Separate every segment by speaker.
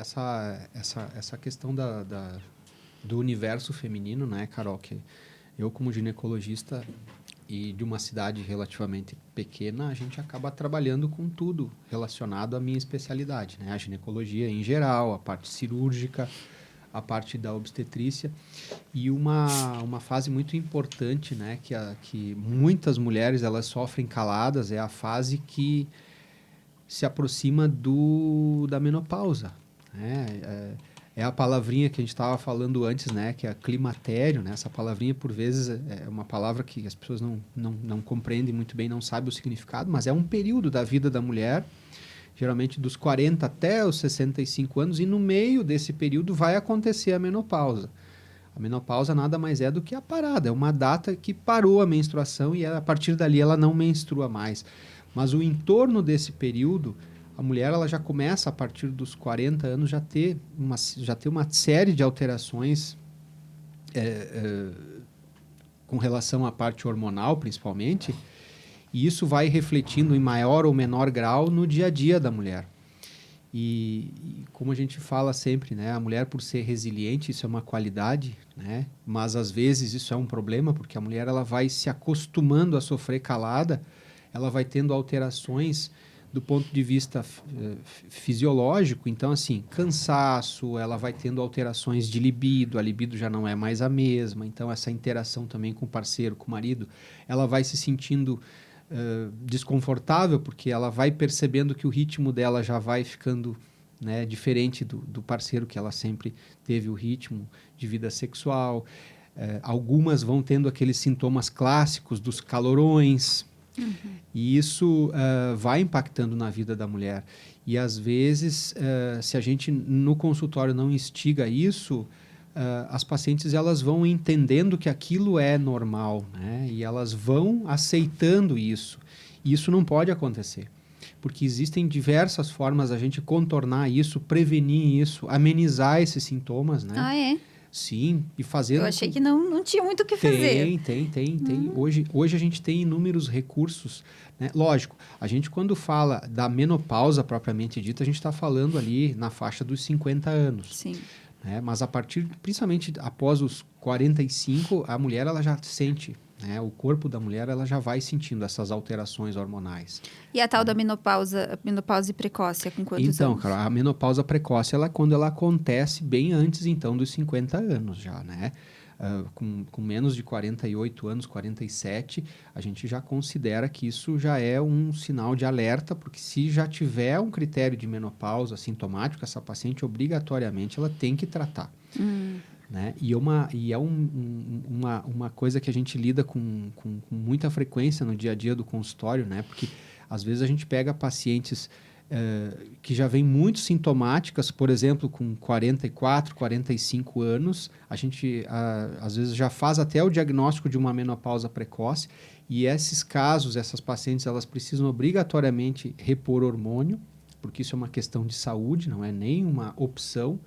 Speaker 1: essa questão do universo feminino, né, Carol, que eu como ginecologista e de uma cidade relativamente pequena, a gente acaba trabalhando com tudo relacionado à minha especialidade, né, a ginecologia em geral, a parte cirúrgica, a parte da obstetrícia, e uma fase muito importante, né, que muitas mulheres elas sofrem caladas, é a fase que se aproxima da menopausa, né? É a palavrinha que a gente estava falando antes, né? Que é climatério, né? Essa palavrinha, por vezes, é uma palavra que as pessoas não compreendem muito bem, não sabem o significado, mas é um período da vida da mulher, geralmente dos 40 até os 65 anos, e no meio desse período vai acontecer a menopausa. A menopausa nada mais é do que a parada, é uma data que parou a menstruação e a partir dali ela não menstrua mais. Mas o entorno desse período, a mulher ela já começa a partir dos 40 anos já ter uma série de alterações com relação à parte hormonal, principalmente, e isso vai refletindo em maior ou menor grau no dia a dia da mulher. E como a gente fala sempre, né, a mulher por ser resiliente, isso é uma qualidade, né, mas às vezes isso é um problema, porque a mulher ela vai se acostumando a sofrer calada, ela vai tendo alterações do ponto de vista fisiológico, então assim, cansaço, ela vai tendo alterações de libido, a libido já não é mais a mesma, então essa interação também com o parceiro, com o marido, ela vai se sentindo desconfortável, porque ela vai percebendo que o ritmo dela já vai ficando, né, diferente do parceiro que ela sempre teve o ritmo de vida sexual. Algumas vão tendo aqueles sintomas clássicos dos calorões, e isso vai impactando na vida da mulher. E às vezes, se a gente no consultório não instiga isso, as pacientes elas vão entendendo que aquilo é normal, né? E elas vão aceitando isso. E isso não pode acontecer, porque existem diversas formas a gente contornar isso, prevenir isso, amenizar esses sintomas, né?
Speaker 2: Ah, é?
Speaker 1: Sim, e fazendo...
Speaker 2: Eu achei que não tinha muito o que fazer.
Speaker 1: Tem. Hoje a gente tem inúmeros recursos, né? Lógico, a gente quando fala da menopausa propriamente dita, a gente está falando ali na faixa dos 50 anos.
Speaker 2: Sim.
Speaker 1: Né? Mas a partir, principalmente após os 45, a mulher ela já sente, né? O corpo da mulher ela já vai sentindo essas alterações hormonais.
Speaker 2: E a tal da menopausa precoce, é com quantos anos?
Speaker 1: Então, cara, a menopausa precoce ela é quando ela acontece bem antes, então, dos 50 anos já, né? Com menos de 48 anos, 47, a gente já considera que isso já é um sinal de alerta, porque se já tiver um critério de menopausa sintomático, essa paciente obrigatoriamente ela tem que tratar. Né? E é uma coisa que a gente lida com muita frequência no dia a dia do consultório, né? Porque às vezes a gente pega pacientes que já vêm muito sintomáticas, por exemplo, com 44, 45 anos, a gente às vezes já faz até o diagnóstico de uma menopausa precoce, e esses casos, essas pacientes, elas precisam obrigatoriamente repor hormônio, porque isso é uma questão de saúde, não é nem uma opção.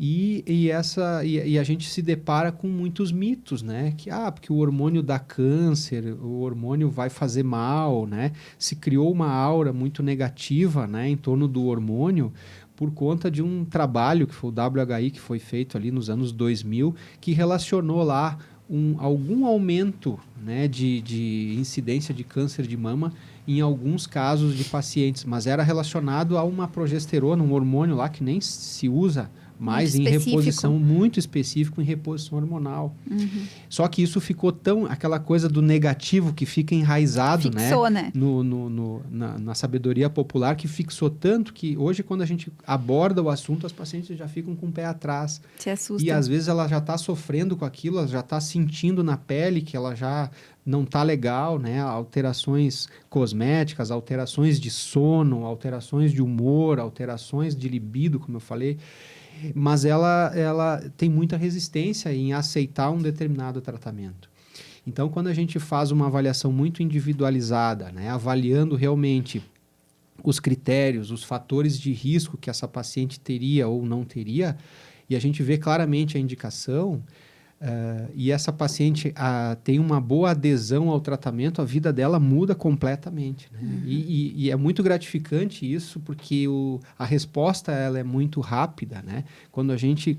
Speaker 1: E a gente se depara com muitos mitos, né? Que, porque o hormônio dá câncer, o hormônio vai fazer mal, né? Se criou uma aura muito negativa, né, em torno do hormônio por conta de um trabalho que foi o WHI, que foi feito ali nos anos 2000, que relacionou lá algum aumento, né, de incidência de câncer de mama em alguns casos de pacientes, mas era relacionado a uma progesterona, um hormônio lá que nem se usa mais em reposição, muito específico em reposição hormonal. Só que isso ficou aquela coisa do negativo que fica enraizado,
Speaker 2: fixou, né?
Speaker 1: Na sabedoria popular, que fixou tanto que hoje quando a gente aborda o assunto, as pacientes já ficam com o pé atrás.
Speaker 2: Se assustam.
Speaker 1: E às vezes ela já está sofrendo com aquilo, ela já está sentindo na pele que ela já não está legal, né? Alterações cosméticas, alterações de sono, alterações de humor, alterações de libido, como eu falei. Mas ela tem muita resistência em aceitar um determinado tratamento. Então, quando a gente faz uma avaliação muito individualizada, né, avaliando realmente os critérios, os fatores de risco que essa paciente teria ou não teria, e a gente vê claramente a indicação, e essa paciente tem uma boa adesão ao tratamento, a vida dela muda completamente, né? E é muito gratificante isso, porque a resposta ela é muito rápida, né? Quando a gente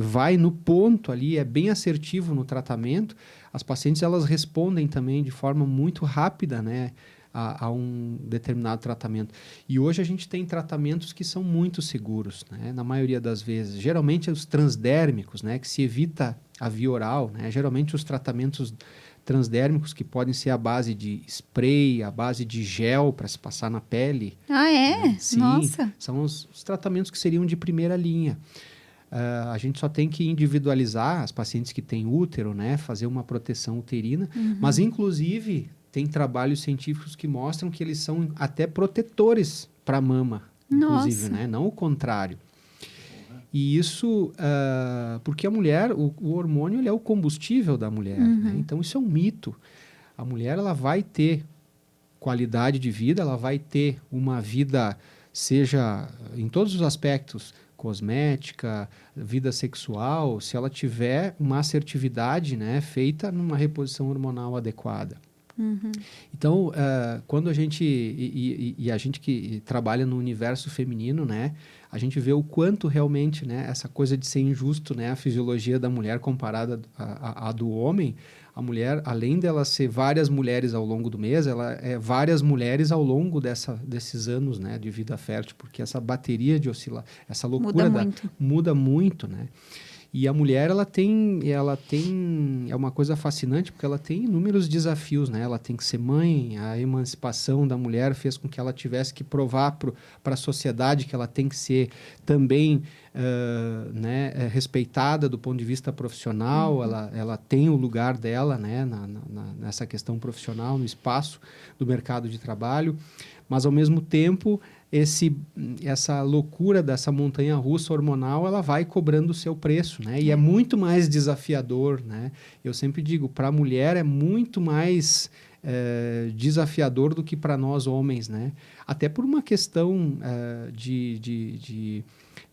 Speaker 1: vai no ponto ali, é bem assertivo no tratamento, as pacientes elas respondem também de forma muito rápida, né, a um determinado tratamento. E hoje a gente tem tratamentos que são muito seguros, né, na maioria das vezes. Geralmente os transdérmicos, né, que se evita a via oral, né, geralmente os tratamentos transdérmicos que podem ser à base de spray, à base de gel para se passar na pele.
Speaker 2: Ah, é?
Speaker 1: Né? Sim,
Speaker 2: Nossa.
Speaker 1: são os tratamentos que seriam de primeira linha. A gente só tem que individualizar as pacientes que têm útero, né? Fazer uma proteção uterina. Mas, inclusive, tem trabalhos científicos que mostram que eles são até protetores para a mama, inclusive,
Speaker 2: Nossa.
Speaker 1: né? Não o contrário. E isso, porque a mulher, o hormônio, ele é o combustível da mulher, né? Então, isso é um mito. A mulher, ela vai ter qualidade de vida, ela vai ter uma vida, seja em todos os aspectos, cosmética, vida sexual, se ela tiver uma assertividade, né, feita numa reposição hormonal adequada. Então, quando a gente e a gente que trabalha no universo feminino, né, a gente vê o quanto realmente, né, essa coisa de ser injusto, né, a fisiologia da mulher comparada à do homem, a mulher, além dela ser várias mulheres ao longo do mês, ela é várias mulheres ao longo desses anos, né, de vida fértil, porque essa bateria de oscilar, essa loucura muda muito, né? E a mulher, é uma coisa fascinante, porque ela tem inúmeros desafios, né? Ela tem que ser mãe, a emancipação da mulher fez com que ela tivesse que provar para a sociedade que ela tem que ser também né, respeitada do ponto de vista profissional, ela tem o lugar dela, né, nessa questão profissional, no espaço do mercado de trabalho, mas ao mesmo tempo essa loucura dessa montanha-russa hormonal, ela vai cobrando o seu preço, né? E é muito mais desafiador, né? Eu sempre digo, para a mulher é muito mais desafiador do que para nós homens, né? Até por uma questão de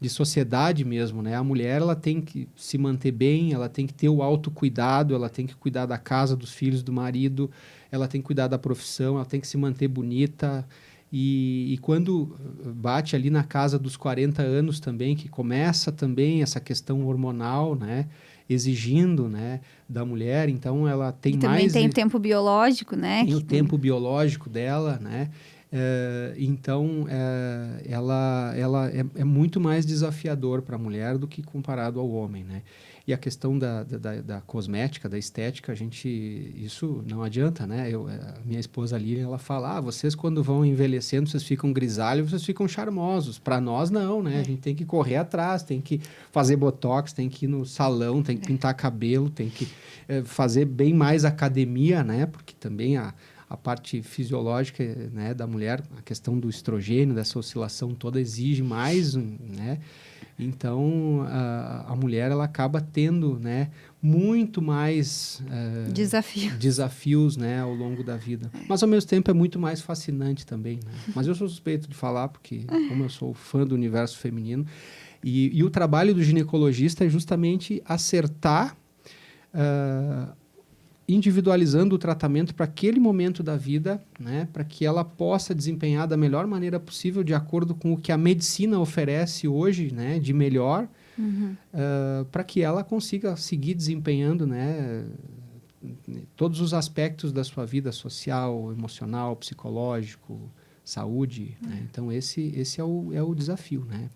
Speaker 1: sociedade mesmo, né? A mulher, ela tem que se manter bem, ela tem que ter o autocuidado, ela tem que cuidar da casa, dos filhos, do marido, ela tem que cuidar da profissão, ela tem que se manter bonita. E quando bate ali na casa dos 40 anos também, que começa também essa questão hormonal, né? Exigindo, né, da mulher, então ela tem mais...
Speaker 2: E também tem o tempo biológico, né?
Speaker 1: Tem o tempo biológico dela, né? Então, ela é muito mais desafiador para a mulher do que comparado ao homem, né? E a questão da cosmética, da estética, isso não adianta, né? Minha esposa ali, ela fala, vocês quando vão envelhecendo, vocês ficam grisalhos, vocês ficam charmosos. Para nós, não, né? A gente tem que correr atrás, tem que fazer botox, tem que ir no salão, tem que pintar cabelo, tem que fazer bem mais academia, né? Porque também a parte fisiológica, né, da mulher, a questão do estrogênio, dessa oscilação toda exige mais, né? Então, a mulher, ela acaba tendo, né, muito mais desafios, né, ao longo da vida. Mas, ao mesmo tempo, é muito mais fascinante também, né? Mas eu sou suspeito de falar, porque como eu sou fã do universo feminino, e o trabalho do ginecologista é justamente acertar individualizando o tratamento para aquele momento da vida, né, para que ela possa desempenhar da melhor maneira possível, de acordo com o que a medicina oferece hoje, né, de melhor, para que ela consiga seguir desempenhando, né, todos os aspectos da sua vida social, emocional, psicológico, saúde. Né? Então, esse é o desafio, né?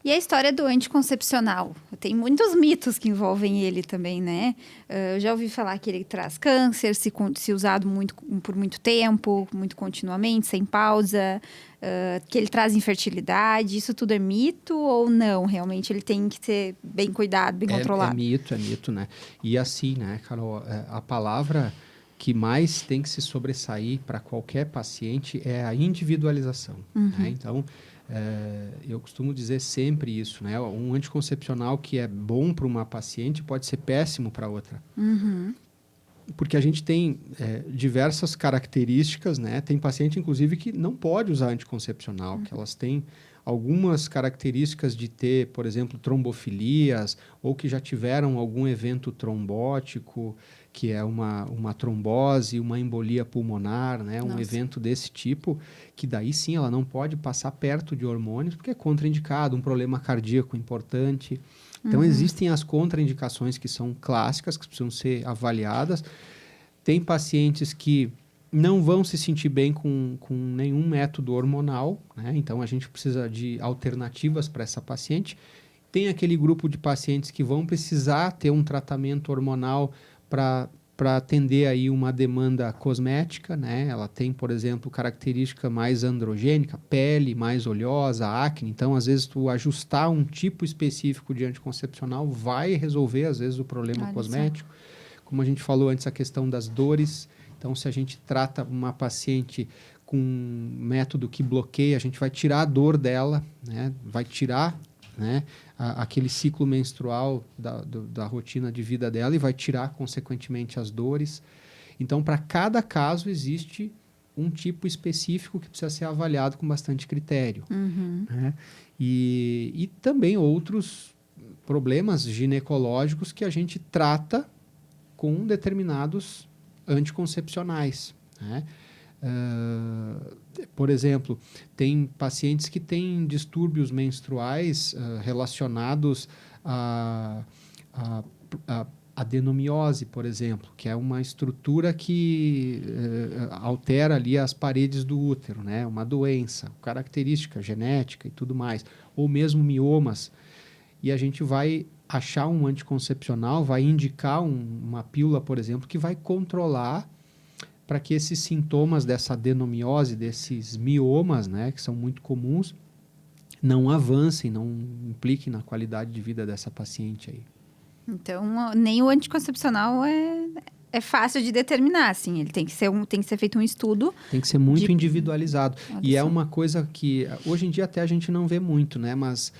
Speaker 2: E a história do anticoncepcional? Tem muitos mitos que envolvem ele também, né? Eu já ouvi falar que ele traz câncer, se usado por muito tempo, muito continuamente, sem pausa, que ele traz infertilidade. Isso tudo é mito ou não? Realmente ele tem que ser bem cuidado, bem controlado?
Speaker 1: É mito, né? E assim, né, Carol, a palavra que mais tem que se sobressair para qualquer paciente é a individualização. Né? Então, eu costumo dizer sempre isso, né? Um anticoncepcional que é bom para uma paciente pode ser péssimo para outra. porque a gente tem diversas características, né? Tem paciente, inclusive, que não pode usar anticoncepcional, que elas têm algumas características de ter, por exemplo, trombofilias, ou que já tiveram algum evento trombótico, que é uma trombose, uma embolia pulmonar, né? Um evento desse tipo, que daí sim ela não pode passar perto de hormônios, porque é contraindicado, um problema cardíaco importante. Então, existem as contraindicações que são clássicas, que precisam ser avaliadas. Tem pacientes que não vão se sentir bem com nenhum método hormonal, né? Então, a gente precisa de alternativas para essa paciente. Tem aquele grupo de pacientes que vão precisar ter um tratamento hormonal para atender aí uma demanda cosmética, né? Ela tem, por exemplo, característica mais androgênica, pele mais oleosa, acne. Então, às vezes, tu ajustar um tipo específico de anticoncepcional vai resolver, às vezes, o problema cosmético. Como a gente falou antes, a questão das dores. Então, se a gente trata uma paciente com um método que bloqueia, a gente vai tirar a dor dela, né? Vai tirar, né, aquele ciclo menstrual da rotina de vida dela e vai tirar, consequentemente, as dores. Então, para cada caso, existe um tipo específico que precisa ser avaliado com bastante critério. Né? E também outros problemas ginecológicos que a gente trata com determinados anticoncepcionais, né? Por exemplo, tem pacientes que têm distúrbios menstruais relacionados à adenomiose, por exemplo, que é uma estrutura que altera ali as paredes do útero, né? Uma doença, característica genética e tudo mais, ou mesmo miomas. E a gente vai achar um anticoncepcional, vai indicar uma pílula, por exemplo, que vai controlar para que esses sintomas dessa adenomiose, desses miomas, né, que são muito comuns, não avancem, não impliquem na qualidade de vida dessa paciente aí.
Speaker 2: Então, nem o anticoncepcional é fácil de determinar, assim. Ele tem que ser feito um estudo.
Speaker 1: Tem que ser muito individualizado. E é uma coisa que hoje em dia até a gente não vê muito, né? Mas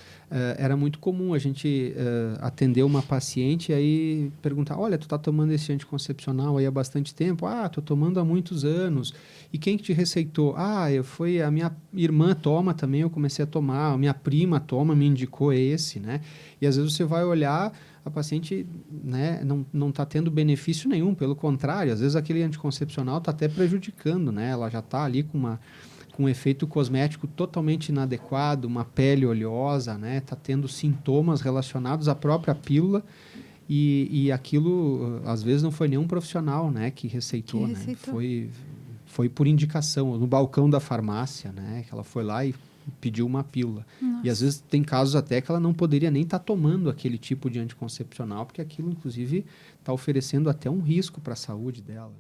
Speaker 1: era muito comum a gente atender uma paciente e aí perguntar, olha, tu tá tomando esse anticoncepcional aí há bastante tempo? Ah, tô tomando há muitos anos. E quem que te receitou? Ah, a minha irmã toma também, eu comecei a tomar. A minha prima toma, me indicou esse, né? E às vezes você vai olhar, a paciente, né, não está tendo benefício nenhum, pelo contrário, às vezes aquele anticoncepcional está até prejudicando, né? Ela já está ali com um efeito cosmético totalmente inadequado, uma pele oleosa, né? Está tendo sintomas relacionados à própria pílula e aquilo, às vezes, não foi nenhum profissional, né, que receitou, né? Foi por indicação, no balcão da farmácia, né? Que ela foi lá e pediu uma pílula. Nossa. E às vezes tem casos até que ela não poderia nem estar tomando aquele tipo de anticoncepcional, porque aquilo, inclusive, está oferecendo até um risco para a saúde dela.